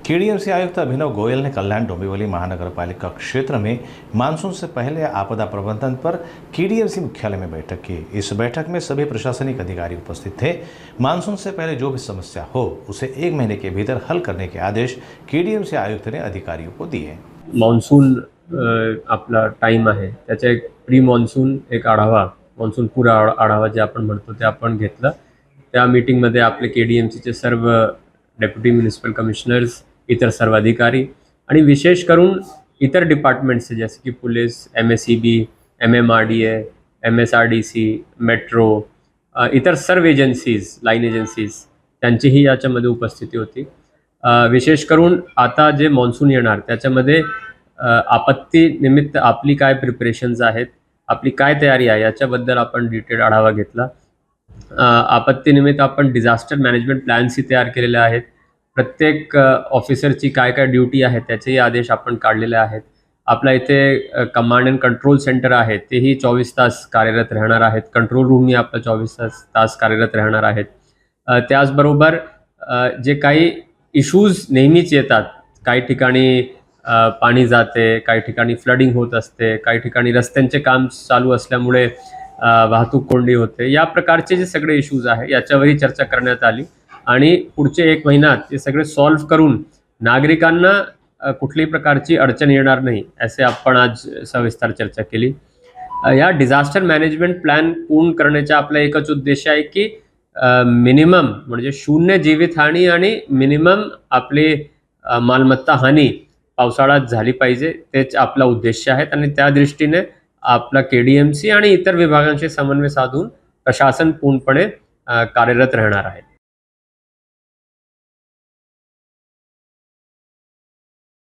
KDMC आयुक्त अभिनव गोयल ने कल्याण डोंबिवली महानगर पालिका क्षेत्र में मानसून से पहले आपदा प्रबंधन पर केडीएमसी मुख्यालय में बैठक की। इस बैठक में सभी प्रशासनिक अधिकारी उपस्थित थे। मानसून से पहले जो भी समस्या हो उसे 1 महीने के भीतर हल करने के आदेश केडीएमसी आयुक्त ने अधिकारियों को दिए। मान्सून आपला टाइम आहे, त्याचा एक प्री मान्सून एक आढावा, मान्सून पूर्व आढावा जे आपण म्हणतो ते आपण घेतला। त्या मीटिंगमध्ये आपले केडीएमसीचे सर्व डेप्युटी म्युनिसिपल कमिशनर्स, इतर सर्व अधिकारी आणि विशेष करून इतर डिपार्टमेंट्स जसे की police, MSEB, MMRDA, MSRDC, metro, इतर सर्व एजन्सीज, लाईन एजन्सीज त्यांचीही याच्यामध्ये उपस्थिती होती। विशेष करून आता जे मान्सून येणार त्याच्यामध्ये आपत्ती निमित्त आपली काय प्रिपरेशन्स आहेत, आपली काय तयारी आहे याच्याबद्दल आपण डिटेल आढावा घेतला। आपत्ती निमित्त आपण डिझास्टर मॅनेजमेंट प्लॅन्सही तयार केलेले आहेत। प्रत्येक ऑफिसरची काय काय ड्यूटी आहे त्याचेही आदेश आपण काढलेले आहेत। आपल्या इथे कमांड अँड कंट्रोल सेंटर आहे, तेही 24 तास कार्यरत राहणार आहेत। कंट्रोल रूमही आपलं 24 तास कार्यरत राहणार आहेत। त्याचबरोबर जे काही इश्यूज नेहमीच येतात, काही ठिकाणी पाणी जाते, काही ठिकाणी फ्लडिंग होत असते, काही ठिकाणी रस्त्यांचे काम चालू असल्यामुळे वाहतूक कोंडी होते, या प्रकारचे जे सगळे इश्यूज आहे याच्यावरही चर्चा करण्यात आली आणि पुढचे 1 महिन्यात ते सगळे सॉल्व्ह करून नागरिकांना कुठल्याही प्रकारची अडचण येणार नाही असे आपण आज सविस्तर चर्चा केली। या डिझास्टर मॅनेजमेंट प्लॅन पूर्ण करण्याचा आपला एकच उद्देश आहे की मिनिमम म्हणजे 0 जीवितहानी आणि मिनिमम आपली मालमत्ता हानी पावसाळ्यात झाली पाहिजे, तेच आपला उद्देश आहे। आणि त्या दृष्टीने आपला केडीएमसी आणि इतर विभागांशी समन्वय साधून प्रशासन पूर्णपणे कार्यरत राहणार आहे।